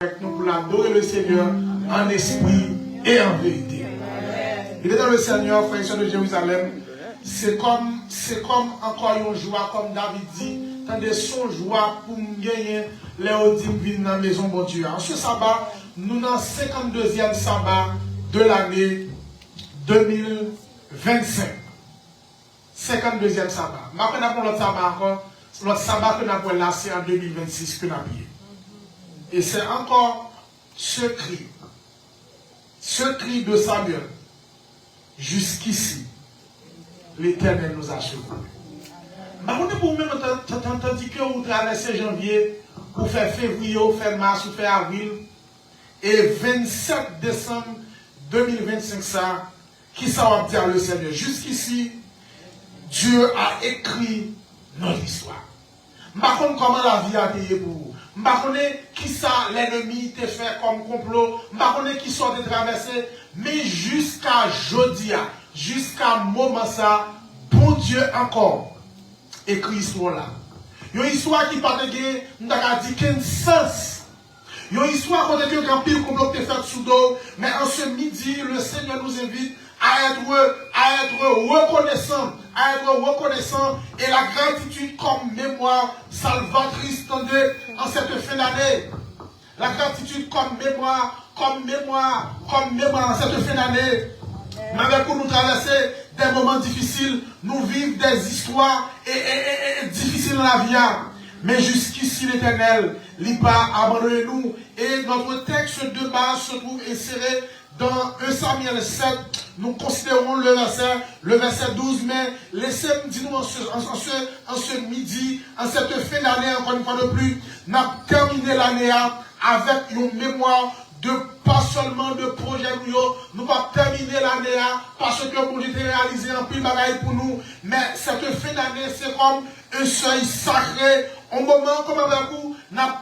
avec nous pour adorer le Seigneur en esprit et en vérité. Il est dans le Seigneur, frères et sœurs de Jérusalem. C'est comme encore une joie, comme David dit, tandis son joie pour nous gagner les audibles dans la maison de Dieu. En ce sabbat, nous dans le 52e sabbat de l'année 2025. 52e sabbat. Maintenant, pour l'autre sabbat encore, l'autre sabbat que nous avons là, c'est en 2026 que nous avons prié. Et c'est encore ce cri de Samuel. Jusqu'ici, l'Éternel nous a secourus. Mais on est pour vous-même, tandis que vous traversez janvier, vous faites février, vous faites mars, vous faites avril, et 27 décembre 2025, ça, qui ça va dire le Seigneur? Jusqu'ici, Dieu a écrit notre histoire. Je ne sais pas comment la vie a été pour vous. Je ne sais pas qui ça l'ennemi t'a fait comme complot. Je ne sais pas qui sont traversés. Mais jusqu'à aujourd'hui, jusqu'à moment ça, bon Dieu encore écrit l'histoire là. Il y a une histoire qui parle de nous avons dit qu'un sens. Il y a une histoire qui a un pile complot qui est fait sous dos. Mais en ce midi, le Seigneur nous invite à être reconnaissant et la gratitude comme mémoire salvatrice en cette fin d'année. La gratitude comme mémoire en cette fin d'année. Malgré que nous traverser des moments difficiles, nous vivons des histoires difficiles dans la vie. Mais jusqu'ici l'Éternel, il n'a pas abandonné nous. Et notre texte de base se trouve inséré dans 1 Samuel 7, nous considérons le verset 12, mais laissez-moi dire en ce midi, en cette fin d'année, encore une fois de plus, nous avons terminé l'année avec une mémoire de pas seulement de projet, nous allons terminer l'année parce que nous avons réalisé un peu de bagaille pour nous, mais cette fin d'année, c'est comme un seuil sacré, un moment comme avec vous, nous avons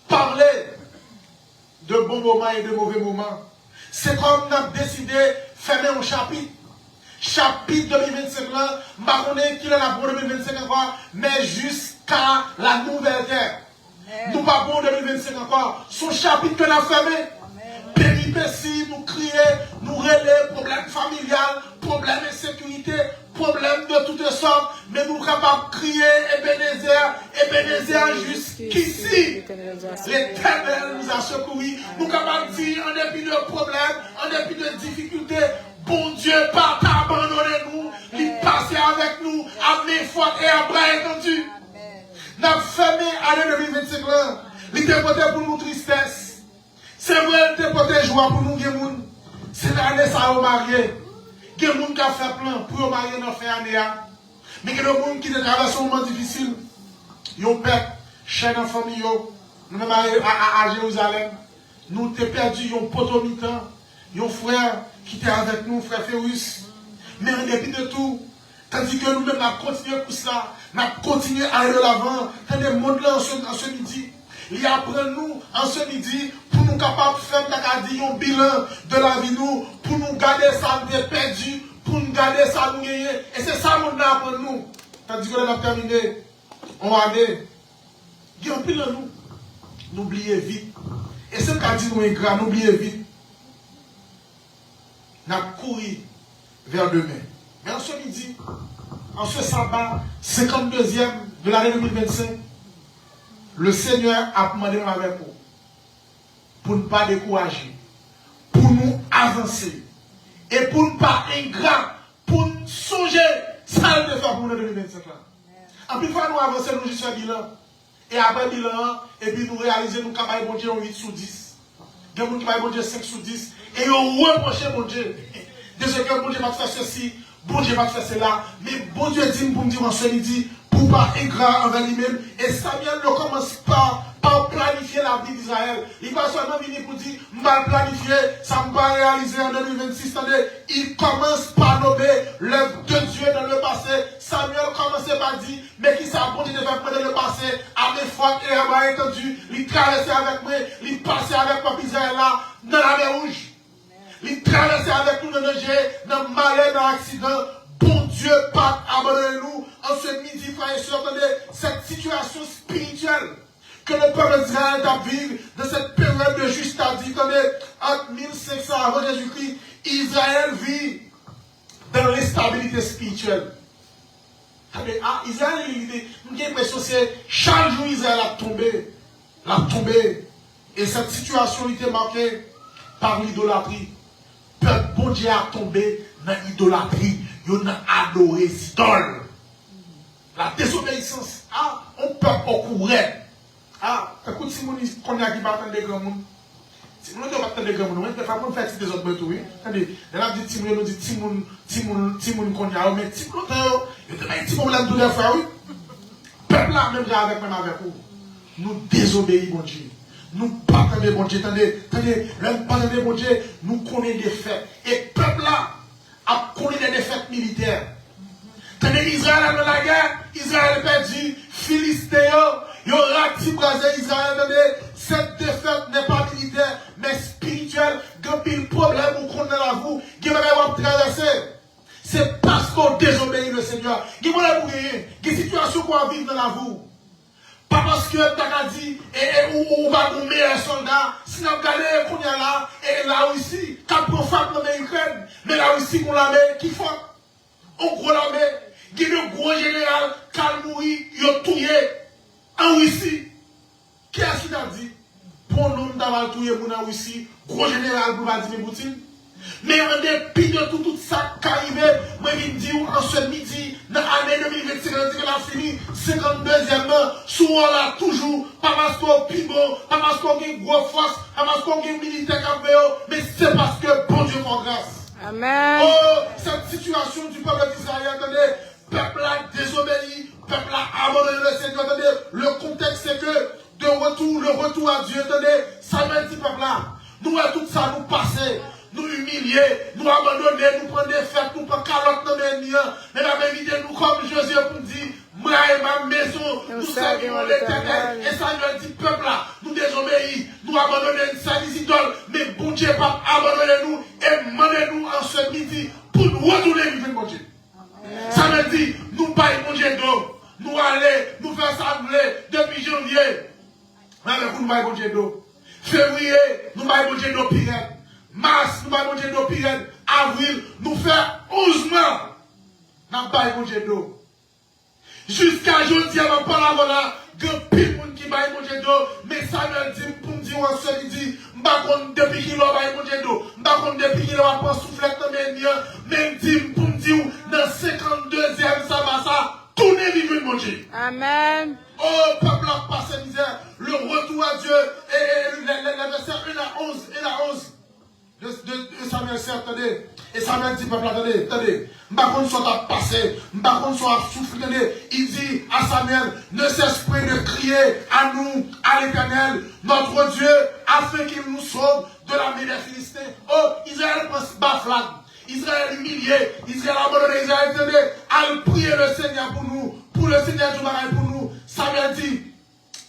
parlé de bons moments et de mauvais moments. C'est comme nous avons décidé de fermer un chapitre. Chapitre 2025 là, je ne sais pas qui est là pour 2025 encore, mais jusqu'à la nouvelle terre. Nous ne pas pour 2025 encore. Son chapitre que nous avons fermé. Péripéties, nous crier, nous relais, problèmes familiales, problèmes d'insécurité, problèmes de toutes sortes, mais nous sommes capables de crier Ebenezer jusqu'ici. L'Éternel nous a secourus. Nous sommes capables de dire, en dépit de problèmes, en dépit de difficultés, bon Dieu, pas abandonné nous, il passait avec nous à main forte et à bras étendus. Nous avons fermé l'année 2025 là. Il était porté pour nous tristesse. C'est vrai, il était porté joie pour nous, Gemoun. C'est l'année ça a marié. Il y a des gens qui ont fait plein pour marier dans la fin d'année. Mais il y a des gens qui ont traversé un moment difficile. Ils ont perdu chers dans la famille. Nous sommes à Jérusalem. Nous avons perdu un poteau mi-temps. Un frère qui était avec nous, frère Ferrus. Mais en dépit de tout, tandis que nous-mêmes, nous avons continué pour cela. Nous avons continué à aller de l'avant. Tandis que le monde là, en ce midi, il apprend nous, en ce midi, pour nous capables de faire un bilan de la vie, nous, pour nous garder ça de perdu, pour nous garder ça de gagner. Et c'est ça qu'on a pour nous. Tandis que nous avons terminé, on va aller. Il y a un pile nous. N'oubliez vite. Et ce qu'a dit nous, n'oubliez vite. Nous avons couru vers demain. Mais en ce midi, en ce sabbat, 52e de l'année 2025, le Seigneur a demandé avec vous pour ne pas décourager, pour nous avancer et pour ne pas ingrat, pour nous songer ça de faire pour nous 2025 là. En plus, fois nous avancer, nous juste faire bilan. Et après bilan, et puis nous réaliser nous capables de Dieu 8 sur 10. Il y a des gens qui vont Dieu 5 sur 10. Et on reproche mon Dieu. Déjà que bon Dieu va faire ceci, bon Dieu va faire cela. Mais bon Dieu dit pour me dire en ce midi, pour pas ingrat envers lui-même. Et Samuel ne commence pas par planifier la vie d'Israël. Il va seulement venir pour dire, je vais planifier, ça me va réaliser en 2026. Il commence par nommer l'œuvre de Dieu dans le passé. Samuel commençait par dire, mais qui ça bon Dieu de faire dans le passé, à mes fortes et à ma étendue, il traversait avec moi, il passait avec peuple Israël là, dans la mer rouge. Il traversait avec nous dans le danger, dans le malheur, dans l'accident. Bon Dieu, pas abandonner nous en ce midi, frères et sœurs, cette situation spirituelle que le peuple d'Israël a vécu dans cette période attendez, entre 1500 avant Jésus-Christ, Israël vit dans l'instabilité spirituelle. Israël, j'ai l'impression que c'est chaque jour Israël a tombé. Et cette situation était marquée par l'idolâtrie. Peuple bon Dieu a tombé dans l'idolâtrie. Il a adoré idole. La désobéissance. On peut pas courir. Écoute, si on a qui battent des grands monde. Si on a battent des grands monde, on peut faire des autres bêtes, oui. Attendez, on a dit Timon, on dit Timon qu'on a, mais Timon, il y a un petit problème de la foi, oui. Peuple là, même avec vous. Nous désobéissons, mon Dieu. Nous battons des bon Dieu. Attendez, l'homme pas de bon Dieu, nous connaissons des faits. Et peuple là, a connu des défaites militaires. Attendez, Israël dans la guerre, Israël perdu, Philistéens, il y aura petit brasé Israël. Attendez, cette défaite n'est pas militaire, mais spirituelle. Quand il y a un problème, vous connaissez la vous, qui va traverser. C'est parce qu'on désobéit le Seigneur. Qui va vous gagner. Quelle situation qu'on va vivre dans la vous. Pas parce que tu as dit, ou va nous meilleur soldat, si nous regardons qu'on est là, et la Russie, quand on fait dans l'Ukraine, mais la Russie qu'on la met, qui fait? On gros la met, il y a le gros général, Kalmouri, il a tué en Russie. Qui est-ce qui a dit? Pour nous, d'avoir tué en Russie, gros général pour Vladimir Poutine. Mais en dépit de tout ça qui arrive, moi je dis en ce midi, dans l'année 2025, on a fini 52e, souvent là toujours, pas parce qu'on est bon, pas parce qu'on a une grosse force, pas parce qu'on a une militaire mais c'est parce que bon Dieu fait grâce. Amen. Oh, cette situation du peuple d'Israël, attendez, peuple a désobéi, peuple a abandonné le Seigneur, attendez, le contexte c'est que le retour à Dieu, attendez, ça m'a dit peuple là, nous à tout ça nous passer. Nous humilier, nous abandonner, nous prendre des fêtes, nous prendre calotte dans les liens. Mais la même idée, nous comme Josué pour dire, moi et ma maison, nous servirons l'Éternel. Et ça nous dit, peuple là, nous désobéissons, nous abandonnons ces idoles, mais bon Dieu, pas abandonner nous et demandez-nous en ce midi pour nous retourner vivre mon Dieu. Ça veut dire, nous pas mon Dieu d'eau, nous aller, nous faire ça depuis janvier. Avec nous pas mon Dieu d'eau. Février, nous pas mon Dieu d'eau pire. Mars, nous avons mangé d'eau pire. Avril, nous faisons 11 mois. Nous n'avons pas mangé d'eau. Jusqu'à aujourd'hui, on parle avant là, il y a pile de monde qui va manger d'eau. Mais ça me dit, pour me dire, en ce midi, je ne sais pas depuis qu'il va manger d'eau. Je ne sais pas depuis qu'il va prendre souffler dans mes liens. Mais je pour me dire, dans le 52e, ça va ça, tourner vivre de manger. Amen. Oh, peuple a passé misère. Le retour à Dieu. Et les versets 1 à 11. 1 à 11. De Samuel 7, attendez. Et Samuel dit, peuple, attendez. M'bakon soit passé, m'bakon soit soufflé. Il dit à Samuel, ne cesse point de crier à nous, à l'Éternel, notre Dieu, afin qu'il nous sauve de la main des Philistins. Oh, Israël pense baflade. Israël humilié. Israël abandonné. Israël, attendez, à prier le Seigneur pour nous, pour le Seigneur du Marais pour nous. Samuel dit,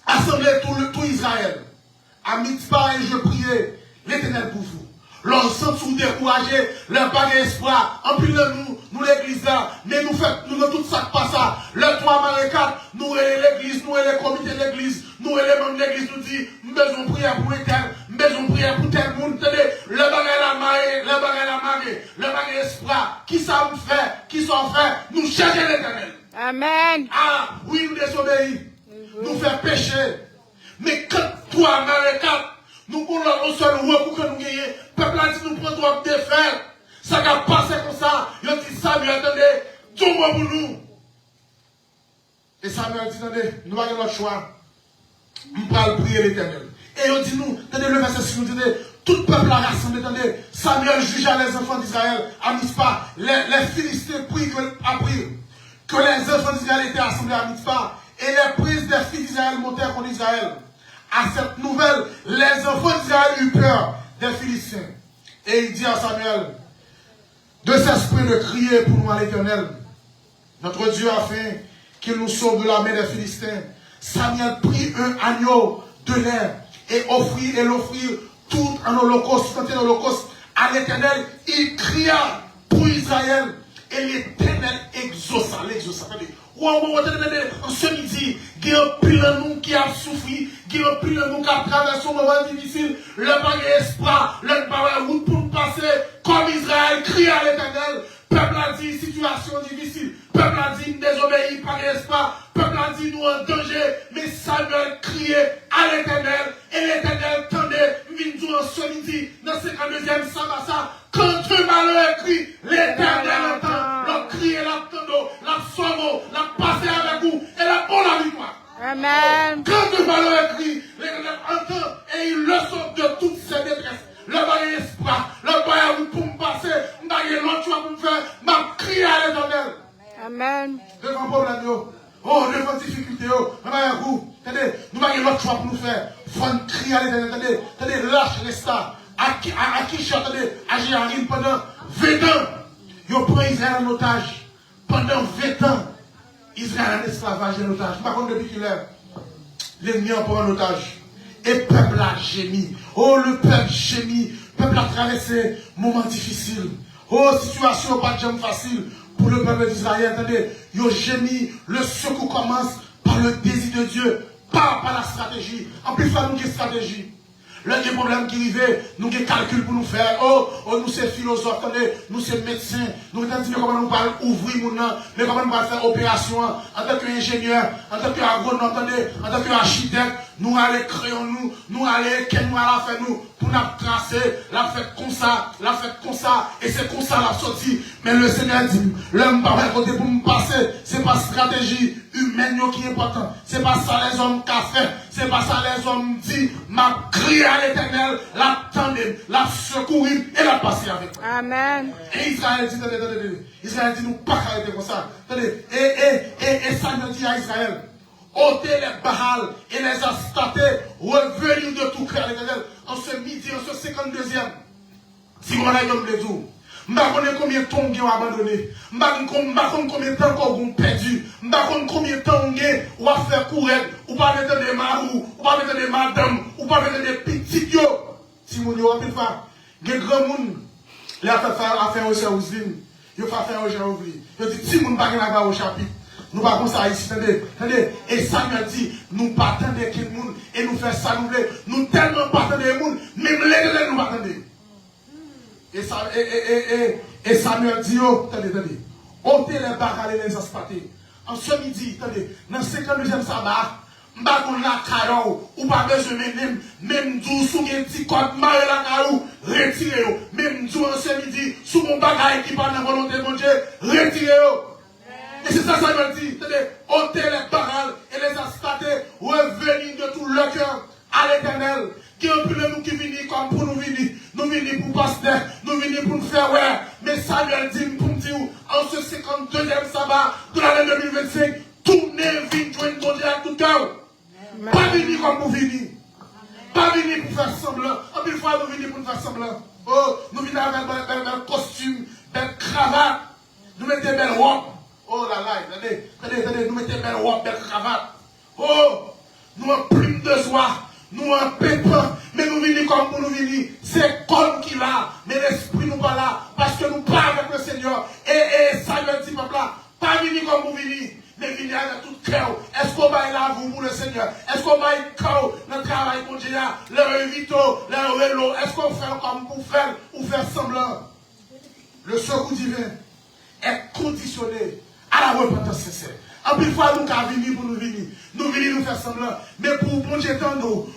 assemblez tout Israël. À Mitzpah, et je priais l'Éternel pour vous. L'on sent sous découragé, leur pas d'espoir. En plus de nous l'église là, mais nous faisons tout ça pas ça. Le 3 Marécat, nous et l'église, nous et les comités de l'église, nous et les membres de l'église nous disent, nous besoin prière pour l'éternel, nous besoin prière pour tel monde. Le bagage la marée, le bagage espoir. Qui ça nous fait, qui sont fait, nous cherchons l'éternel. Amen. Ah, oui, nous désobéissons. Nous faisons pécher. Mais quand 3 Marécat, nous voulons un seul recours que nous gagnons. Peuple a dit nous prenons droit de faire. Ça va passer comme ça. Il a dit Samuel, attendez, tout le monde pour nous. Et Samuel dit, attendez, nous avons notre choix. Nous allons prier l'Éternel. Et il dit nous, attendez, le verset 6 nous dit, tout le peuple a rassemblé, attendez, Samuel jugea les enfants d'Israël à Mitzpah. Les Philistins prient que les enfants d'Israël étaient assemblés à Mitzpah. Et les prises des filles d'Israël montèrent contre Israël. À cette nouvelle, les enfants d'Israël eurent peur des Philistins. Et il dit à Samuel, de s'esprit de crier pour nous à l'Éternel, notre Dieu, afin qu'il nous sauve de la main des Philistins. Samuel prit un agneau de lait et l'offrit tout en holocauste, à l'Éternel. Il cria pour Israël et l'Éternel exauça. En ce midi, il y a un pile de nous qui a souffert, il y a un pile de nous qui a traversé un moment difficile, le pas espoir, le pas de route pour passer, comme Israël crie à l'Éternel. Peuple a dit situation difficile, peuple a dit désobéi par espoir, peuple a dit nous en danger, mais Samuel criait à l'Éternel, et l'Éternel tendait, vient en ce midi, dans le 52e sabbat, quand Dieu malheur crie, l'Éternel entend, l'on crie, l'entend, la sauve, la passe avec vous, et la pour la victoire. Amen. Quand Dieu malheur crie, l'Éternel entend, et il le sauve de toutes ses détresses. Le bail espoir, le bail pour me passer, le bail l'autre choix pour me faire, m'a crié à l'Éternel. Amen. Devant problème, devant difficulté, attendez, nous avons l'autre choix pour nous faire. Il faut crier à l'Éternel, attendez, lâche les stars. À qui attendez, à Jéharim pendant 20 ans. Ils ont pris Israël en otage. Pendant 20 ans, Israël en esclavage en otage. Par contre, depuis qu'il est, l'ennemi en prend en otage. Et le peuple a gémi. Oh, le peuple gémi. Le peuple a traversé un moment difficile. Oh, situation pas de jambe facile pour le peuple d'Israël. Attendez, il a gémi. Le secours commence par le désir de Dieu, pas par la stratégie. En plus, il faut nous une stratégie. L'un des problèmes qui arrivent, nous avons des calculs pour nous faire. Oh, nous sommes philosophes, attendez, nous sommes médecins. Nous avons dit comment nous parlons ouvrir mon nom, mais comment nous allons faire opération en tant qu'ingénieur, en tant qu'agronome, attendez, en tant qu'architecte. Nous allons créer nous allons, qu'est-ce nous allons faire nous, pour nous tracer, la fête comme ça, et c'est comme ça la sortie. Mais le Seigneur dit, l'homme par côté pour me passer, c'est pas stratégie humaine qui est importante. C'est pas ça les hommes qu'a fait, c'est pas ça les hommes dit, m'a crié à l'Éternel, l'attendez, la secourir et la passer avec moi. Amen. Et Israël dit, attendez, Israël dit, nous pas arrêter comme ça. Attendez, et ça nous dit à Israël, ôtez les Baal et les Astatés, revenir de tout cœur à l'Éternel, en ce midi, en ce 52e. Si vous avez un blessure, je ne sais pas combien de temps vous avez abandonné, je ne sais pas combien de temps vous avez perdu, je ne sais pas combien de temps vous avez fait courir, ou pas mettre des marous, ou pas mettre des madames, ou pas mettre des petits yo. Si vous avez fait ça, les grands monde, les affaires au service, ils font affaire au service. Ils disent, si vous n'avez pas au chapitre, nous ne parlons pas ça ici, attendez. Et Samuel dit, nous ne partons de quel monde, et nous faisons ça, nous tellement partons de monde, même les nous attendons. Et Samuel dit, attendez, ôtez les barres et les aspatés. En ce midi, attendez, dans le 52e sabbat, m'bakon la caillou, ou pas besoin même d'où sous mes petits côtes, marre la caillou, retirez-vous. Même d'où en ce midi, sous mon bagage qui parle de la volonté de mon Dieu, retirez-vous. Et c'est ça, Samuel dit, attendez, ôtez les barres et les aspatés, revenez de tout le cœur à l'Éternel. Qui ont pu nous qui viennent comme pour nous venir. Nous venons pour passer, nous venons pour nous faire ouais. Mais Samuel dit pour nous dire, en ce 52e sabbat de l'année 2025, tournez, venez, joignez mon Dieu à tout cœur. Pas venir comme pour venir. Pas venir pour faire semblant. En plus, fois, nous venons pour nous faire semblant. Oh, nous venons avec bel costume, belle cravate. Nous mettons belle robe. Oh là là, attendez, nous mettons belle robe, belle cravate. Oh, nous en plume de soie. Nous en pépin, mais nous venons comme pour nous venir. C'est comme qui là, mais l'esprit nous pas là, parce que nous pas avec le Seigneur. Et Samuel dit, papa, pas venir comme vous venez, mais venir avec tout cœur. Est-ce qu'on va là vous pour le Seigneur? Est-ce qu'on va cœur dans le travail pour Dieu, le vito, le vélo? Est-ce qu'on fait comme pour faire ou faire semblant? Le secours divin est conditionné à la repentance sincère. En plus, fois, nous avons venir pour nous venir. Nous venons nous faire semblant. Mais pour bon Dieu,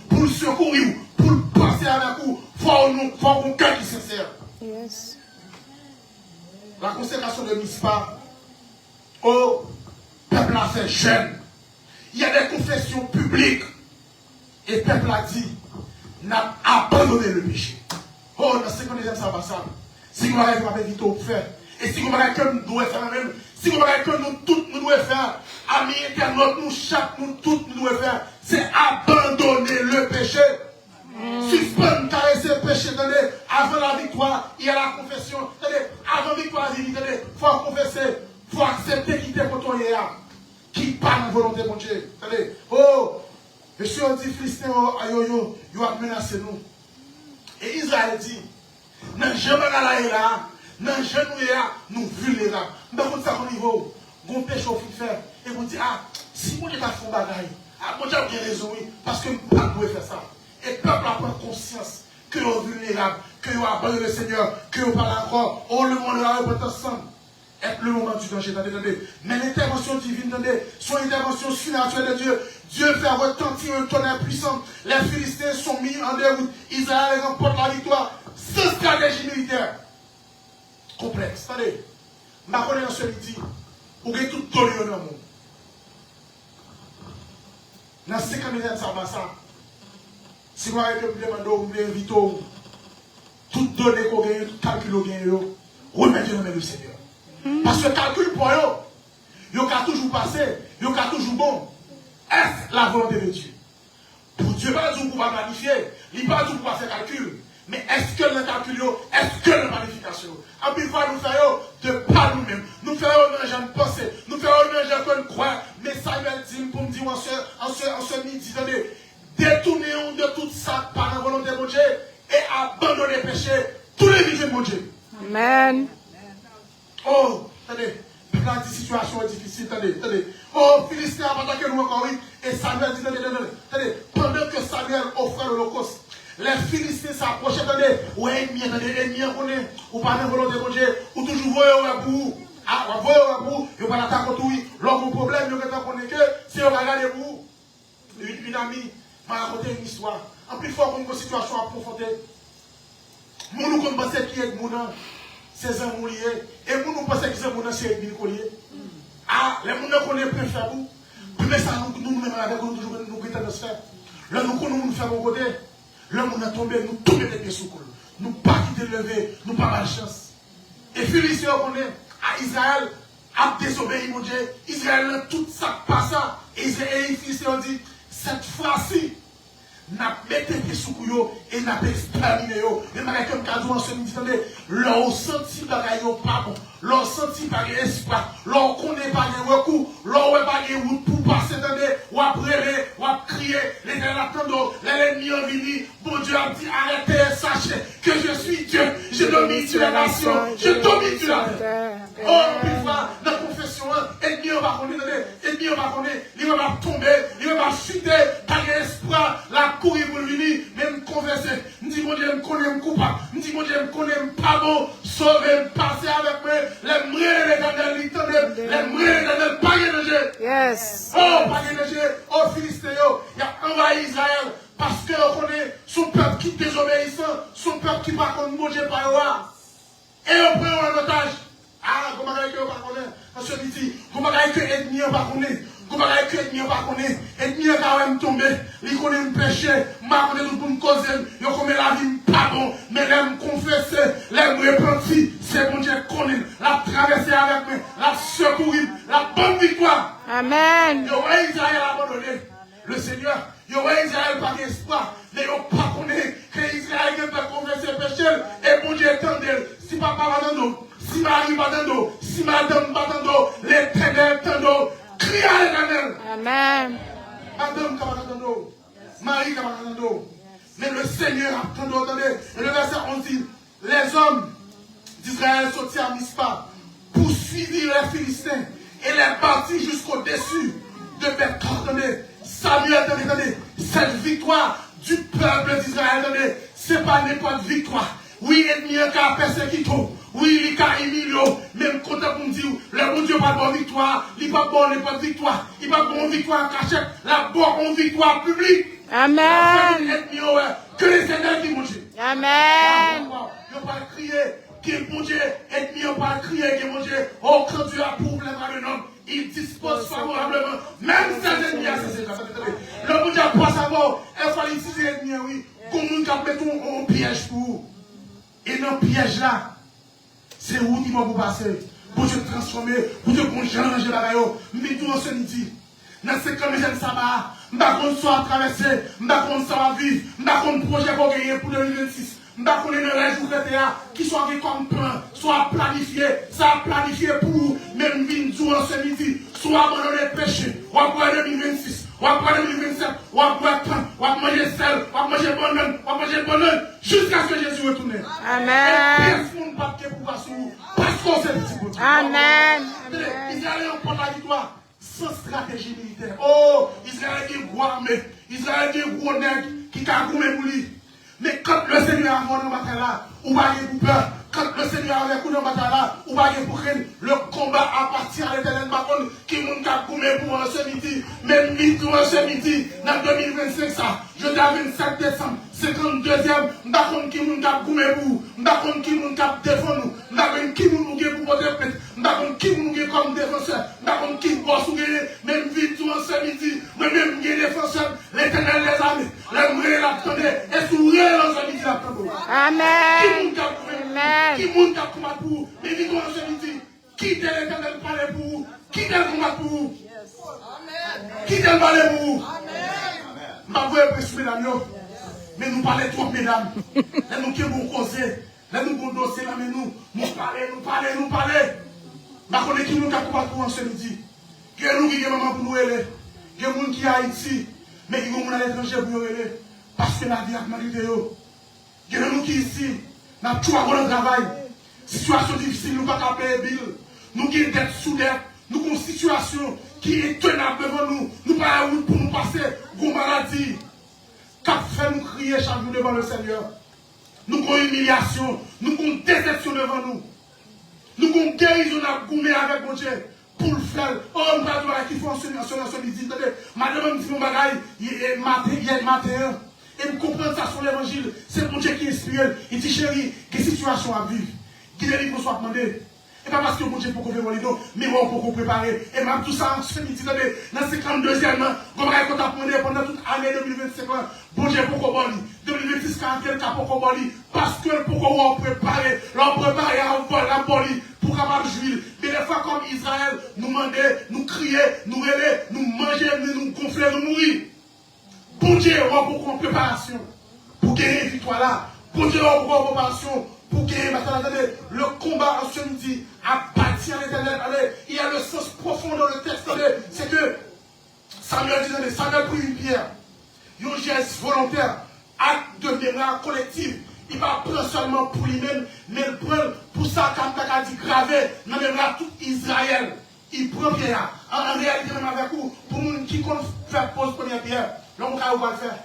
pour le secourir, pour le passer avec vous, il faut un cœur qui est sincère. Yes. La consécration de Mispa, au peuple a fait jeune. Il y a des confessions publiques. Et le peuple a dit, n'a abandonné le péché. Oh, dans ce qu'on ça va ça. Si vous avez pas vite au faire. Et si vous avez que nous devons faire même. Si vous avez que nous tous nous devons faire, amis internautes, nous chaque nous tous nous devons faire, c'est abandonner le péché. Suspendre, caresser le péché, attendez, avant la victoire, il y a la confession, attendez, avant la victoire, il faut confesser, il faut accepter qui t'est contre qui parle en volonté de mon Dieu. Attendez, oh, monsieur on dit, Philistin, ayoyo, il va menacer nous. Et Israël dit, non, je vais aller là. Dans le genou, nous vulnérables. Dans ça au niveau, on pêche au faire et vous dit ah si mon Dieu t'a fait un bagage, ah mon Dieu a bien raison oui, parce que nous ne pouvons pas faire ça. Et le peuple a pris conscience que vous êtes vulnérable, que vous abandonnez le Seigneur, que vous parlez encore, on le monde la repentance ensemble. Est le moment du danger, attendez. Mais l'intervention divine, attendez, son intervention surnaturelle de Dieu, Dieu fait retentir un tonnerre puissant. Les Philistins sont mis en déroute. Israël remporte la victoire sans stratégie militaire. Complexe. Attendez, ma connaissance ce midi, vous avez tout donné dans le monde. Dans 50 minutes, ça va ça. Si vous avez demandé, vous voulez inviter, tout donné qu'on gagne, tout calcul qu'on gagne, remettez dans le Seigneur. Parce que le calcul pour eux, il a toujours passé, il a toujours bon. Est-ce la volonté de Dieu? Pour Dieu, pas du tout pour planifier, il pas du tout pour faire calcul. Mais est-ce que le calcul, est-ce que la planification? En plus, nous faisons de pas nous-mêmes. Nous faisons un genre de pensée, nous faisons un genre de croire. Mais Samuel dit pour me dire en ce midi, détournez-nous de tout ça par la volonté de Dieu et abandonnez le péché, tous les vies de mon Dieu. Amen. Oh, attendez, la situation est difficile, attendez. Oh, Philistin a attaqué nous encore, oui. Et Samuel dit, attendez, pendant que Samuel offrait l'Holocauste, les Philistins s'approchaient, attendez, ennemi, on est, ou pas de volonté de Dieu, ou toujours voyez au bout. Ah, vous voyez au bout, vous pas l'attaquer tout, oui. L'homme problème, vous connaissez que, si vous regardez vous, une amie m'a raconté une histoire. En plus, il faut qu'on ait une situation approfondie. Nous pensons qui est mon nom. C'est un moulier. Et nous pensons que c'est mon ancien collier. Ah, les gens qu'on est plus faibles. Mais ça, nous-mêmes, avec nous, toujours nous quittons de se faire. Là, nous nous faisons mon côté. Là, nous sommes tombés, nous tombons les pieds sous le nous pas quitter lever, nous pas malchance. Et Philistin, on est à Israël, a désobéi, mon Dieu. Israël, tout ça passe. Et Philistin, on dit, cette fois-ci, n'a mettez des sous et n'a pas exterminé yo. Et malgré comme cadeau en ce midi, leur senti bagaille pas bon, leur senti pas espoir, leur connaît pas de recours, leur ouais pas de route pour passer ou après ou à crier, les attendons, l'ennemi en vini, bon Dieu a dit arrêtez, sachez que je suis Dieu, je domine sur la nation, je domine sur la terre. Oh, une fois, dans la confession, ennemi on va connaître, ennemi on va connaître, il va tomber, il va chuter, pas d'espoir, la courir pour venir, même converser. Je dis, mon Dieu, je me connais, je coupable. Je dis, mon Dieu, je me connais, je pas bon. Sauver, passer avec moi. Les mourir l'éternel, les mourir l'éternel, pas de danger. Yes. Oh, pas de danger. Oh, Philistin, il y a envahi Israël. Parce que on connaît son peuple qui est désobéissant, son peuple qui va contre mon Dieu par roi. Et on prend en otage. Ah, comment est-ce que on va connaître? Parce que dit, comment est-ce que l'ennemi on va connaître? Comment est-ce que l'ennemi on va connaître? L'ennemi on va même tomber. Il connaît un péché. Ma connaît tout pour me causer. Il connaît la vie pas bon. Mais l'aime confesser, l'aime repentir. C'est bon Dieu connaît. La traverser avec moi. La secourir. La bonne victoire. Amen. Il y aura Israël abandonné. Le Seigneur. Il y aura Israël par espoir. Mais il n'y a pas connaît que Israël peut confesser le péché. Et bon Dieu attendait. Si papa va dans nous. Si Marie va dans nous, si madame va dans nous, l'Éternel dans nous, crie à l'Éternel. Amen. Madame va dans nous, Marie va dans nous. Mais le Seigneur a dans nous, attendez. Et le verset 11 dit, les hommes d'Israël sortirent à Mispa, poursuivirent les Philistins et les partis jusqu'au-dessus de Bethor. Attendez, Samuel, attendez, cette victoire du peuple d'Israël, attendez, ce n'est pas n'importe victoire. Oui, ennemi a persécuté. Oui, il a humilié. Même quand on dit, le bon Dieu n'a pas de victoire, il n'a pas de victoire. Il n'a pas de victoire en cachette. La bonne victoire publique. Amen. Que les ennemis disent, mon Dieu. Amen. Il n'a pas crié, que mon Dieu, ennemi n'a pas crié, que mon Dieu, oh, quand Dieu approuve les bras d'un homme, il dispose favorablement. Même ses ennemis à ses ennemis. Le bon Dieu n'a pas savoir, il faut utiliser les ennemis, oui. Comme nous mettons un piège pour vous. Et dans le piège là, c'est où il va vous passer. Pour te transformer, pour te changer la rayon. Mais tout en ce midi, dans ce que j'aime ça va, je ne sais pas soit traversé, je ne sais pas ça va vivre, je ne sais pas projet pour gagner pour 2026. Je ne sais pas les jours qui soient comme plan, soit planifié, ça planifié pour même venir en ce midi, soit abandonner le péché, ou après 2026. On va prendre 2027, on va boire pain, on va manger sel, on va manger bonhomme, jusqu'à ce que Jésus retourne. Amen. Et personne ne peut pas passer Parce qu'on sait petit bon Dieu. Amen. Israël remporte la victoire sans stratégie militaire. Oh, Israël est gros armé. Israël est gros nègre qui a goumé pour lui. Mais quand le Seigneur a monté dans la bataille là, ou pas pour peur. Quand le Seigneur a coup dans la bataille là, ou pas pour craindre. Le combat appartient à l'éternel. Par contre, qui m'a goumé pour ce midi, même midi ou ce midi, dans 2025 ça, je dis à 27 décembre, 52e, par contre, qui m'a goumé pour, par contre, qui m'a défendu, par contre, qui m'a pour porter plainte, par contre, qui m'a comme défenseur, par contre, qui m'a soulevé, même vite ou ce midi, même défenseur, l'éternel les armées, l'aimerait l'attendre, et sourire dans ce midi l'attendre. Amen. Qui monte à combat pour vous, mais dis-toi en ce midi, qui t'a l'éternel parler pour vous, qui t'a le combat pour vous, qui t'a le parler pour vous. Ma voix est pressée, mesdames, mais nous parlons trop, mesdames. Nous qui vont causer, nous vont dossier là, mais nous parlons. Ma connaît qui nous a combattu pour en ce midi. Il y a nous qui sommes maman pour nous aider. Il y a des gens qui sont à Haïti, mais qui sont à l'étranger pour nous aider. Parce que la vie a demandé de eux. Il y a nous qui ici. Nous avons tout à travail. Situation difficile, nous ne pouvons pas payer bill. Nous avons des dettes sous dette. Nous avons une situation qui est tenable devant nous. Nous n'avons pas de route pour nous passer une maladie. Qu'a fait nous crier chaque jour devant le Seigneur. Nous avons une humiliation. Nous avons une déception devant nous. Nous avons une guérison à goumer avec mon Dieu. Pour le faire. Oh, nous avons qui font en ce midi. Madame, dit mon bagage, hier matin. Et nous comprenons ça sur l'évangile. C'est mon Dieu qui inspire. Il dit, chérie, quelle situation à vivre? Qui est libre soit demandé? Et pas parce que mon Dieu pour qu'on fait mon mais moi pour qu'on prépare. Et même tout ça, je me dis, dans le 52e, comme on a demandé pendant toute l'année 2025, bon Dieu pour qu'on 2026, 44 pour qu'on parce que pour qu'on préparer, l'on prépare la boli pour qu'on jouir. Mais des fois, comme Israël, nous demander, nous crier, nous rêver, nous manger, nous gonfler, nous mourir. Bon Dieu, on va pour préparation, pour gagner une victoire là. Bon Dieu, on va pour préparation, pour gagner maintenant. Le combat en ce midi appartient à l'éternel. Il y a le sens profond dans le texte. C'est que Samuel disait, Samuel prit une pierre, un geste volontaire, acte de mémoire collective. Il va prendre seulement pour lui-même, mais il prend pour ça, comme tu as dit, gravé dans la mémoire tout Israël. Il prend pierre. En réalité, même avec vous, pour nous qui compte faire pause première pierre. L'homme va le faire.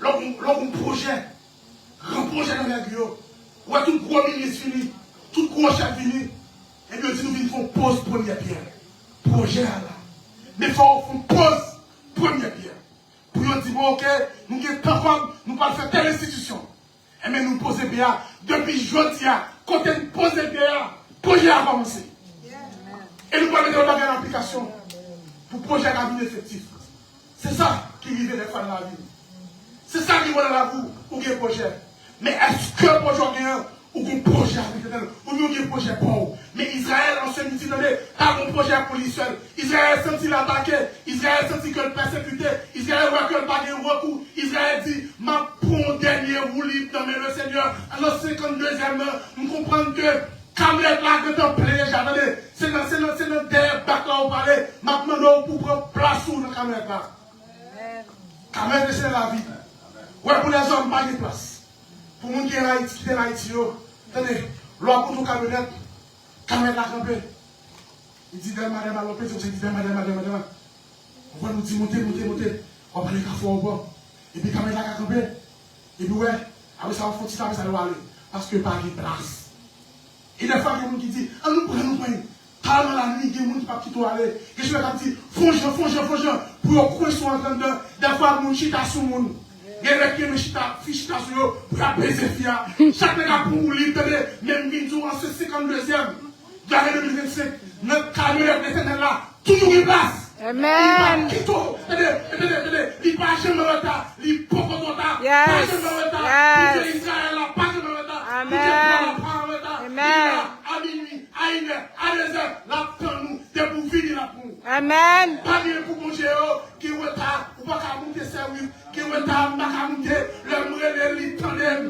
L'homme projet. Grand projet dans l'agriculture. Ou tout gros ministre fini. Tout gros chef fini. Et bien, si nous venons faire pause première pierre. Projet là. Mais il faut faire pause première pierre. Pour nous dire, bon, ok, nous sommes capables, nous pas faire telle institution. Et bien, nous poser bien. Depuis jeudi, quand nous poser bien, projet a commencé. Et nous pouvons mettre le bagage en application. Pour projet à la vie effectif. C'est ça qui vit les femmes dans la vie. C'est ça qui va dans la vie ou un projet. Mais est-ce que le projet ou un projet avec l'éternel ou un projet pour mais Israël en ce midi pas un projet pour lui seul. Israël senti l'attaquer. Israël senti que le persécuté. Israël voit que le pas de recours. Israël dit, ma pour dernier roue dans le Seigneur. Alors 52e, nous comprenons que Camelette là que tu as plaisir, attendez, c'est dans derrière bac là où parler, maintenant pour prendre place dans la Camelette là. Camelette c'est la vie. Ouais, pour les hommes, pas de place. Pour les gens qui est en Haïti, attendez, l'homme pour tout Camelette, Camelette là campé. Il dit, madame, alors peut-être que dit, madame. On va nous dire, montez. On va aller café au bord. Et puis Camelette là campé. Et puis ouais, après ça, on faut ça doit aller. Parce que pas de place. Et des fois, il y a des gens qui disent, ah, nous prenons. Calme la nuit, il y a des gens qui ne peuvent pas aller. Et je vais dire, fonge, pour qu'on soit en train de. Des fois, mon chita sur mon. Il y a des gens qui chita sur eux, pour apaiser fia. Chaque fois pour vous libérer, même vidéo en ce 52e, de l'année 2025, notre camionnette l'éternel là, toujours une place. Amen. Il n'est pas jamais en retard, il n'est pas en retard. Yes. Pas jamais en retard. Yes. Israël là, pas jamais en retard. Amen. Amen. À minuit, à 1h, à 2h, là, nous, de pour finir la pour. Amen. Pas bien pour manger, qui est retard, ou pas qu'à monter service, qui est retard, pas qu'à monter, le brûler, les tandem.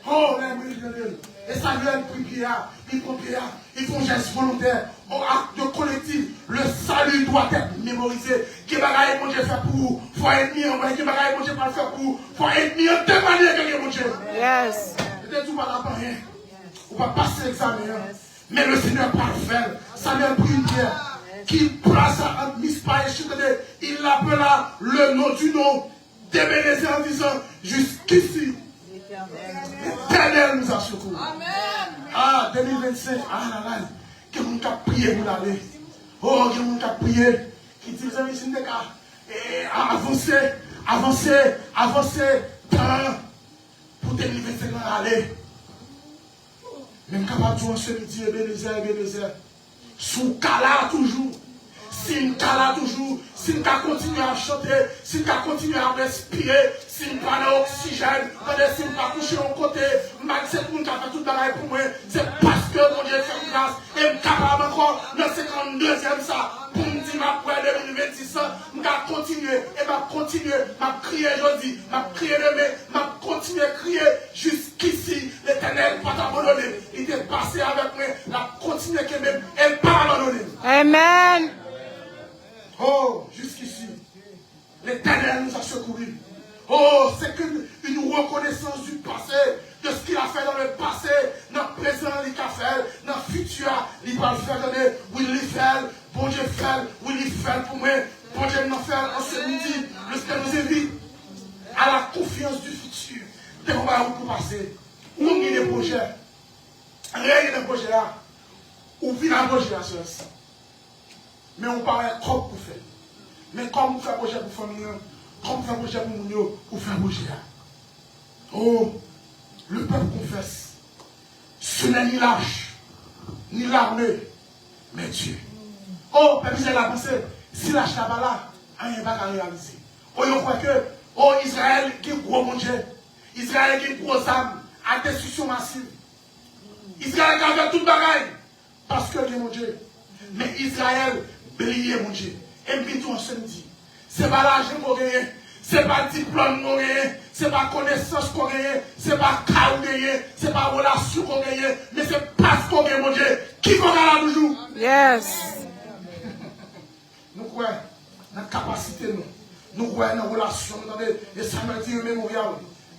Oh, les brûler. Et ça vient de prière, ils font geste volontaire, au acte de collectif. Le salut doit être mémorisé. Qui bagaille mon Dieu fait pour vous? Faut être mis en qui bagaille mon Dieu pas faire pour vous? Faut être mis en deux manières que mon Dieu. Yes. Peut-être tout pas rien. Ou On va passer l'examen. Mais le Seigneur parfait, ça n'est plus une pierre. Qui place à Mispa et Chitane, il l'appela le nom du nom d'Ebenezer en disant jusqu'ici, l'Éternel nous a secouru. Ah, 2025, ah là là, quelqu'un qui a prié pour l'aller. Oh, quelqu'un qui a prié, qui dit, les amis, c'est des gars, avancer, pour 2025 aller. Même capable de jouer ce midi, Ebenezer. Sous Kala toujours. Si nous toujours, si nous continuons à chanter, si nous continuons à respirer, si nous prenons l'oxygène, si nous pas coucher en côté, c'est pour nous qui fait tout le travail pour moi, c'est parce que mon Dieu fait grâce et je suis capable encore dans le 52e ça, pour me dire après 2026, je continuer et je continuer, je crier aujourd'hui, je crier demain, je continuer à crier jusqu'ici, l'Éternel pas t'abandonner, il est passé avec moi, la continuer que même, elle pas abandonner. Amen. Oh, jusqu'ici, l'Éternel nous a secourus. Oh, c'est une reconnaissance du passé, de ce qu'il a fait dans le passé, dans le présent, il a fait, dans le futur, il va le faire donner, oui, il fait, bon Dieu fait, oui, il fait pour moi, bon Dieu nous fait en ce midi, le Seigneur nous invite à la confiance du futur. Dès qu'on va vous passer, où on a des projets, rien de projet là, ou vient un projet là, mais on parle trop pour faire. Mais comme vous faites un projet pour famille, comme vous faites un projet pour nous, vous faites un projet. Oh, le peuple confesse. Ce n'est ni lâche, ni l'armée, mais Dieu. Oh, Père Michel a pensé, si lâche là-bas là, rien ne va réaliser. Oh, il croit que, oh, Israël qui est gros mon Dieu. Israël qui est gros âme, à destruction massive. Israël qui a fait tout le bagaille, parce que Dieu mon Dieu. Mais Israël, bélier mon Dieu. Et puis tout en samedi. C'est pas l'argent qu'on gagne, c'est pas le diplôme qu'on gagne, c'est pas connaissance qu'on gagne, c'est pas cas qu'on gagne, c'est pas relation qu'on gagne, mais c'est parce qu'on gagne mon Dieu. Qui qu'on gagne toujours? Yes. Nous croyons dans la capacité, nous croyons dans la relation, et ça me dit un mémorial,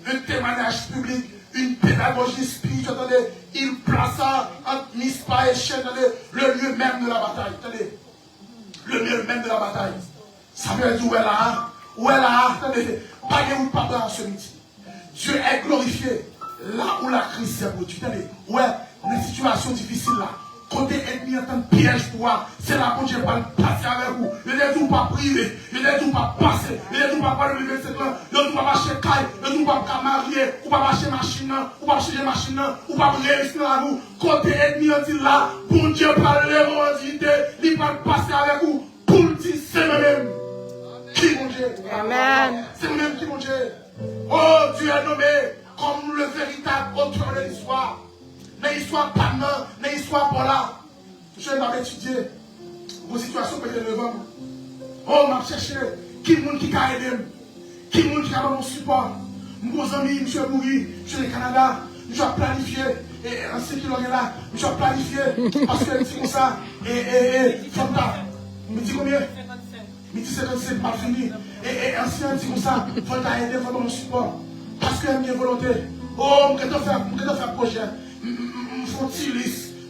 un témoignage public, une pédagogie spirituelle, il plaça entre Mispa et Chen, le lieu même de la bataille. Le lieu même de la bataille. Ça veut dire où elle a, attendez, pas de papa en ce midi. Dieu est glorifié là où la crise s'est produite. Ouais, les situations difficiles là. Côté ennemi en tant que piège pour moi, c'est là que Dieu va passer avec vous. Il ne tout pas privé, il ne tout pas passer, il ne tout pas parler de l'université, il ne tout pas marcher caille, il ne tout pas marier, ou pas marcher machine, ou pas changer machine, ou pas réussir à vous. Côté ennemi on dit là, pour Dieu parler de l'idée, il va passer avec vous pour le dire c'est même. Qui mon Dieu? Amen. C'est même qui mon Dieu? Oh, Dieu est nommé comme le véritable auteur de l'histoire. Mais l'histoire pas non, mais l'histoire pas là. Je vais étudier vos situations peut-être devant. Oh, m'a cherché qui monde qui a aidé, qui monde qui a mon support. Mon ami, monsieur Mouri, monsieur le Canada, je vais planifier. Et en ce qui est là, je vais planifier. Parce que c'est comme ça. Fanta, me dit combien? Me dit 57, pas fini. Et ancien dit comme ça, Fanta aider, Fanta mon support. Parce que j'ai une volonté. Oh, je vais faire un projet.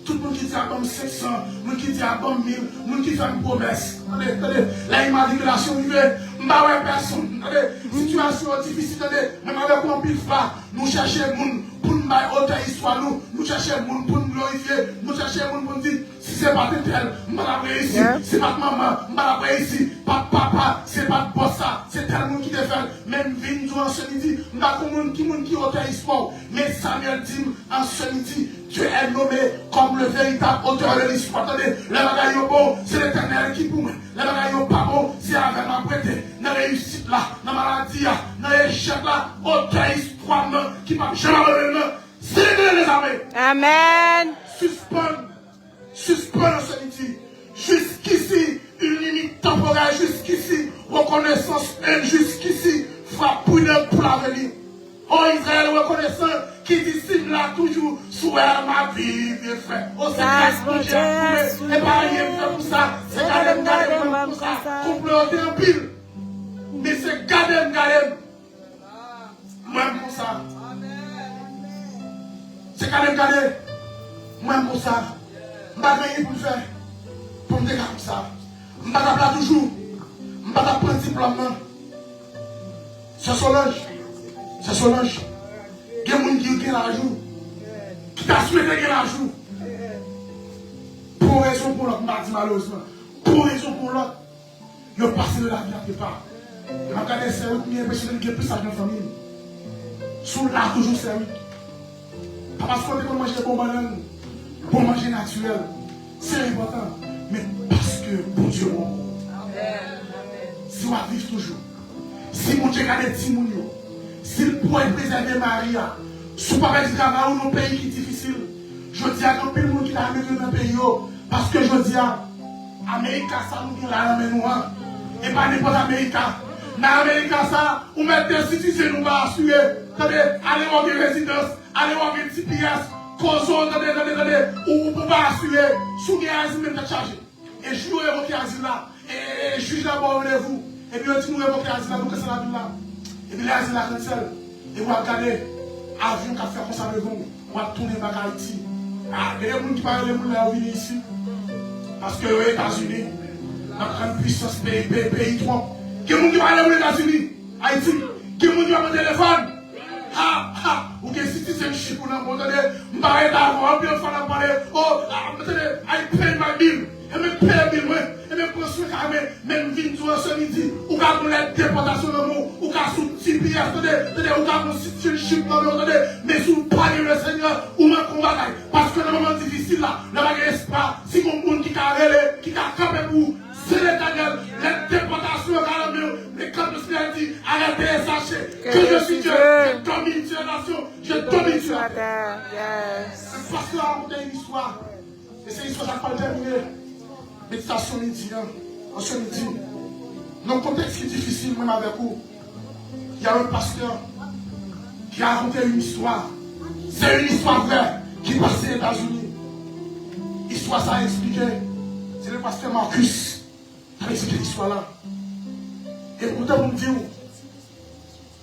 Tout le monde qui dit à bon 500, le monde qui dit à bon 1000, le monde qui fait une promesse. Attendez, la immatriculation arrivée, je personne. Situation difficile, même avec un pile pas, nous cherchons les gens pour nous faire autre histoire, nous cherchons les gens pour nous glorifier, nous cherchons les gens pour nous dire, si ce n'est pas tel, je vais l'appeler ici, c'est pas maman, je vais l'appeler ici, papa, c'est pas de ça, c'est tel monde qui te fait, même vin en ce midi, je ne sais pas qui autre histoire, mais Samuel dit en ce midi, Dieu est nommé comme le véritable auteur de l'histoire. Attendez, le bagaille bon, c'est l'Éternel qui pour moi. Le bagaille pas bon, c'est avec ma prêté. Dans la réussite là, dans la maladie là, dans l'échec là, auteur histoire qui m'a jamais donné. C'est les armées. Amen. Suspend ce midi. Jusqu'ici, une limite temporaire, jusqu'ici, reconnaissance, jusqu'ici, frappe pour l'avenir. Oh Israël reconnaissant qui discipline là toujours souhait ma vie bien fait. Oh c'est grâce pour Dieu. Et pas rien fait pour ça. C'est garder pour ça. Compléter en pile. Mais c'est garder. Moi pour ça. C'est garder. Moi, comme ça, je ne vais pas rien pour le faire. Pour me dire comme ça. Je ne vais pas là toujours. Je ne vais pas prendre diplôme. C'est Solange. C'est Solange. Il y a des gens qui ont l'argent. Qui t'a souhaité qu'il l'argent. Pour raison pour l'autre, je malheureusement. Pour raison pour l'autre, il a passé de la vie à tes parents. Je regarde c'est eux qui m'ont impressionné qu'il y a plus d'argent en famille. Sous là, toujours c'est eux. Pas parce qu'on peut manger bon bananes, pour manger naturel. C'est important. Mais parce que bon Dieu, si on va vivre toujours, si mon Dieu a des petits mounions, s'il pourrait préserver Maria, si on ne peut pas dans un pays qui est difficile, je dis à un pays qui a amené dans le pays, parce que je dis à l'Amérique, ça nous vient là, nous, et pas n'importe Amérique. Dans l'Amérique, ça, on met des citoyens, nous va assurer. Allez voir une résidence, allez voir une petite pièce, causons, ou pour pas assurer, sous les asiles même chargé. Et je vous évoquer l'asile là, et juge d'abord vous, et puis on dit nous évoquer l'asile là, nous que c'est la ville là. Et puis l'asile là, cancel, et vous regardez, avion qui a fait comme ça avec vous, on va tourner vers Haïti. Ah, il y a des gens qui parlent de gens là, venir ici, parce que les États-Unis, la grande puissance pays 3. Qui est-ce qui parle aux États-Unis, Haïti? Qui est-ce qui parle au téléphone? Ou que si c'est un chip ou non, vous entendez, je vais d'avoir, puis on va parler, oh, attendez, I pay my bill. Et même payer bill, et même pour ce cas, même vin ce midi, ou qu'à pour la déportation de nous, ou qu'à sous TPS, attendez, ou qu'à constituer le chip, attendez, mais sous parler le Seigneur, ou même combattre. Parce que le moment difficile là, le bagage pas, si mon monde qui a relé, qui a campé pour, c'est l'éternel, la déportation, les camps de Seigneur dit, arrêtez, sachez que je suis Dieu, je domine sur la nation, je domine sur la terre. Un pasteur a raconté une histoire, et c'est une histoire qui a pas terminé. Méditation midi, en ce midi, dans un contexte qui est difficile, même avec vous, il y a un pasteur qui a raconté une histoire. C'est une histoire vraie qui est passée aux États-Unis. L'histoire, ça a expliqué. C'est le pasteur Marcus qui a expliqué l'histoire là. Et écoutez, vous me dites,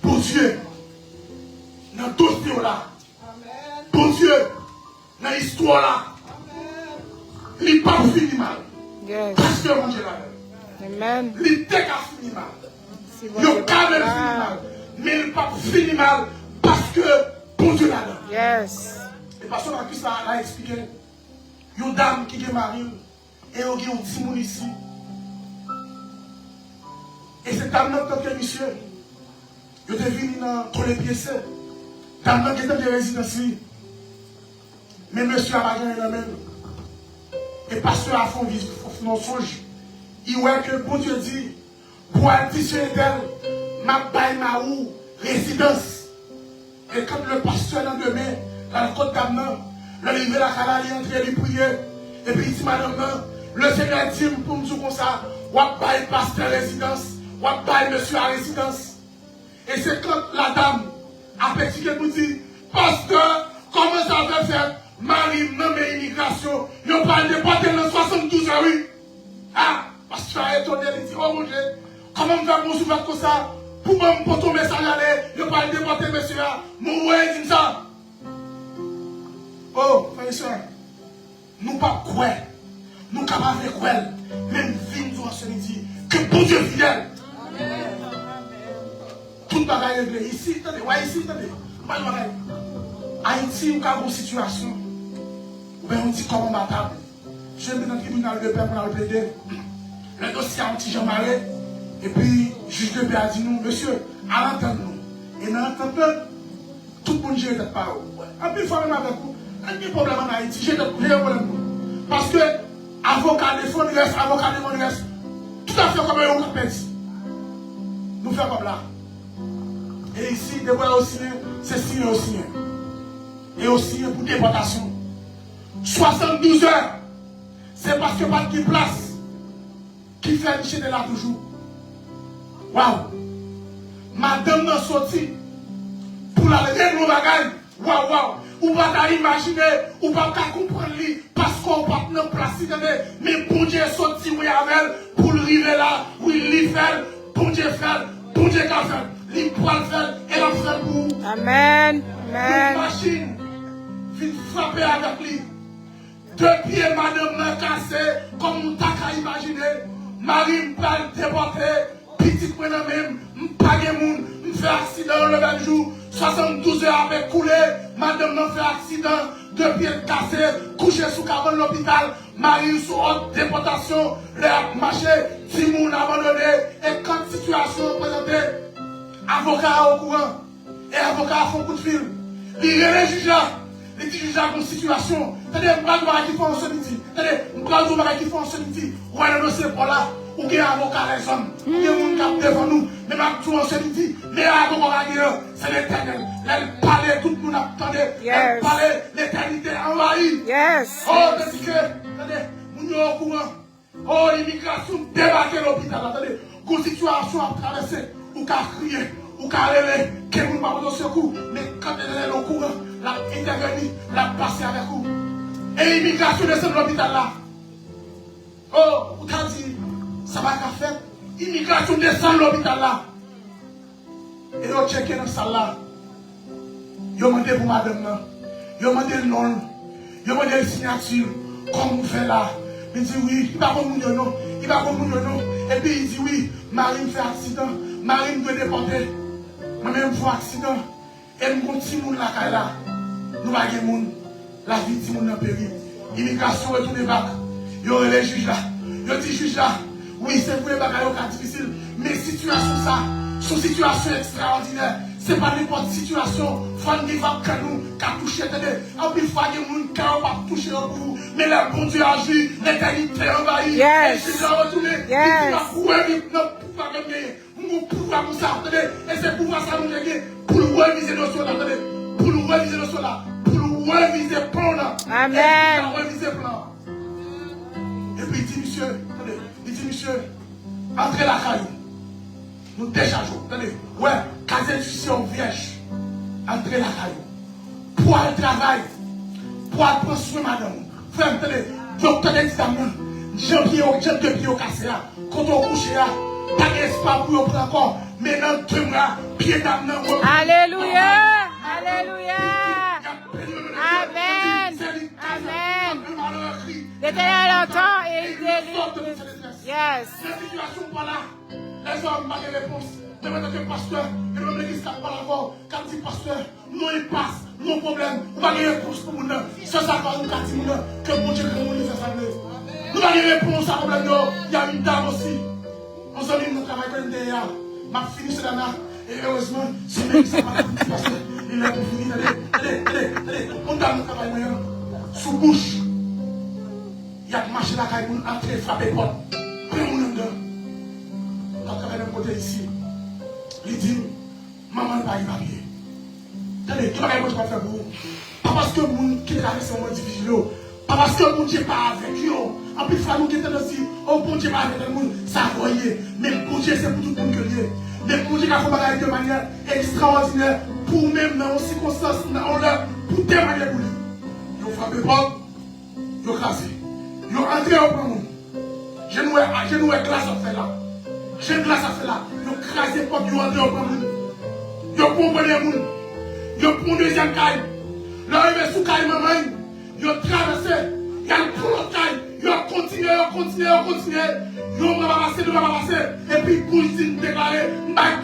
pour Dieu, dans tout ce pays là, pour Dieu, dans l'histoire là, il n'est pas fini mal. Yes. Parce que mon Dieu là. Amen. L'idée a fini mal. Il a quand même fini mal. Mais il n'a pas fini mal parce que bon Dieu là. Yes. Et parce que Marcus a expliqué. Il y a une dame qui est mariée et il y a un petit monde ici. Et cette dame-là, tant que monsieur, il est venu dans les pièces. Dame-là qui était de résidence. Mais monsieur a pas gagné la même. Et pasteur a fait un songe. Il voit que bon Dieu dit, pour additionner d'elle, ma baille ma ou résidence. Et quand le pasteur est dans demain, dans le côte d'Amnan, le livre la cala, il entre, il prie. Et puis il dit, madame, le Seigneur dit pour me dire comme ça, ou baille pasteur résidence, ou baille monsieur à résidence. Et c'est quand la dame a petit qu'elle nous dit, pasteur, comment ça va faire? Marie, nommé immigration, ils ont pas déporté dans 72 heures, oui. Ah, parce que tu as étonné, il dit, oh mon Dieu, comment me faire mon souverain comme ça? Pour me tomber ça, ils n'ont pas déporté, monsieur, mon ouais, dit ça. Oh, frère et soeur, nous pas quoi, nous capables de quoi, même vie nous en ce midi, que bon Dieu fidèle. Tout le bagage est réglé. Ici, attendez, ouais, ici, attendez, pas de bagage. Haïti, ou a une situation. On dit comment battable. Je vais dans le tribunal de paix pour la plaider. Le dossier a un petit Jean-Marie. Et puis, le juge de paix a dit nous, monsieur, à l'entendre nous. Et dans l'entendre, tout le monde gère cette parole. Un peu de fois même avec vous. Un petit problème en Haïti, j'ai un problème. Parce que, avocat défend reste, avocat défend reste. Tout à fait comme un autre dit. Nous faisons comme là. Et ici, des fois aussi, c'est signé aussi. Et aussi pour déportation. 72 heures, c'est parce que pas de place qui fait Michel de là toujours. Waouh! Madame n'a sorti pour la règle au bagage. Waouh, waouh! Ou pas imaginer, ou pas comprendre lui, parce qu'on pas de place, mais pour Dieu sorti, oui, avec elle, pour arriver là, oui, il fait, pour Dieu fait, pour Dieu qu'a fait, il peut le faire, et l'a fait pour. Amen. Amen. Une machine, vient frapper avec lui. Depuis madame m'a cassé, comme on t'a qu'à imaginer, Marie m'a déporté, petit moi même, m'pas de monde, m'fait accident le même jour, 72 heures avec coulé, madame m'a fait accident, deux pieds cassés, couché sous cabane de l'hôpital, Marie sous haute déportation, l'air marché, 10 moun abandonné, et quand situation présentée, avocat au courant, et avocat font coup de fil, il est le juge là. Les juges ont une situation. C'est-à-dire, je ne qui font en solitude. C'est-à-dire, je ne qui font en solitude. Ou un dossier pour là, ou bien avocat les hommes, ou bien un qui devant nous, mais je en solitude. Mais avocat, c'est l'éternel. Elle parlait, tout le monde attendait. Elle parlait, l'éternité envahie. Yes. Oh, c'est que, c'est-à-dire, nous sommes au courant. Oh, l'immigration débarqué l'hôpital. Attendez, une situation à traverser, ou qu'à crier, ou qu'à rêver, que nous ne pas de secours. Mais quand elle est au courant, la intervenir, la passer avec vous. Et l'immigration descend de l'hôpital là. Oh, vous t'avez dit, ça va qu'à faire. Immigration descend de l'hôpital là. Et vous checkez dans la salle là. Vous demandez pour madame là. Vous demandez le nom. Vous demandez la signature. Comme vous faites là. Il dit oui, il va pas mon nom. Il va pas mon nom. Et puis il dit oui, Marine fait accident. Marine doit déporter. Moi-même je fais accident. Et nous continuons la là. Nous avons la vie de mon péril. Immigration retourne back. Il y aurait les juges là. Il y a des juges là. Oui, c'est pour les bagages difficiles. Mais situation ça, c'est une situation extraordinaire. Ce n'est pas n'importe situation. Il faut que nous toucher. En plus, il faut que nous ne toucher au bout. Mais le bon Dieu agit, l'éternité envahit. Yes. Et je vais retourner. Yes. Nous pouvoir nous ça. Et c'est pouvoir ça nous gagner pour nous réviser nos soins. Pour nous réviser nos soins. Reviser plan là. Amen. Reviser plan. Et puis il dit, monsieur, attendez, il dit, monsieur, entrez la caillou. Nous déchargeons. Attendez, ouais, casez du au vierge. Entrez la caillou. Pour aller travailler. Pour aller prendre soin, madame. Frère, attendez, docteur d'examen. Jean-Pierre au cassé là. Quand on couche là, pas d'espoir pour prendre encore. Mais dans deux mois, pied d'âme. Alléluia. Alléluia. Amen. Amen. L'éternel entend et il délivre. Yes. Cette situation, voilà. Les hommes n'ont pas de réponse. Mais maintenant que le pasteur, et même l'église qui a pas l'accord, quand il dit pasteur, nous il passe, nos problèmes, nous n'avons pas de réponse pour nous. C'est ça qu'on nous dit que mon Dieu, que mon Dieu fait ça. Nous n'avons pas de réponse à problème. Il y a une dame aussi. On s'en dit, nous travaillons derrière. Ma fini cela là. Et heureusement, c'est même ça va parce qu'il est pour finir. Allez, on donne le travail moyen. Sous bouche. Il y a marché la caille pour entrer, frapper porte. Prends mon dedans. Quand on travaille d'un côté ici, il dit, maman ne va pas y marier. Attendez, qui va y faire pour vous? Pas parce que vous qui traversez un monde difficile. Pas parce que mon Dieu n'est pas avec vous. En plus, il faut nous quitter aussi. Oh, bon Dieu n'est pas avec le monde. Ça voyez. Mais bon Dieu, c'est pour tout le monde que lié. Mais pour Dieu, il faut faire de manière extraordinaire. Pour même dans les circonstances, pour témoigner pour lui. Ils ont frappé Bob. Ils ont cassé. Ils ont entré au plan. Je nous ai glace à faire là. J'ai glace à faire là. Ils ont crasé Bob. Ils ont entré au plan. Ils ont compris les gens. Ils ont pris une deuxième caille. Là, ils ont sous caille maman. Ils ont traversé. Ils ont pris l'autre caille. Ils ont continué. Ils ont ramassé. Et puis, pour ici, déclarer,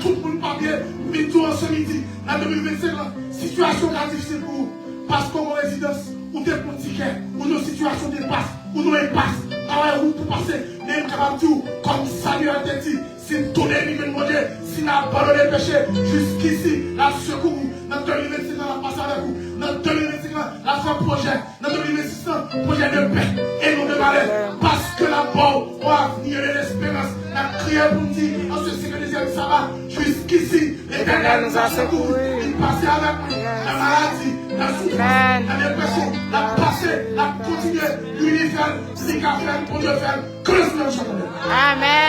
tout le monde papier, mais tout en ce midi, en 2025, situation difficile pour vous. Parce qu'on a résidence, ou des petits tickets, ou nos situations dépassent, ou nos impasses, travail où pour passer, même capable tout, comme Samuel a dit, si nous donnons les manger, si nous abandonnons le péché, jusqu'ici, la secours, dans 2025, la passe avec vous, dans 2025, la fin projet, dans 2026, projet de paix et non de malheur, parce que la mort va venir de l'espérance, la prière pour nous dire, en ce sécuriser ça va, jusqu'ici, l'Éternel nous a secouru, il passait avec nous, la maladie, la souffrance, la dépression, la passée, la continuer, lui faire, c'est qu'à faire, pour Dieu faire, que le Seigneur soit. Amen.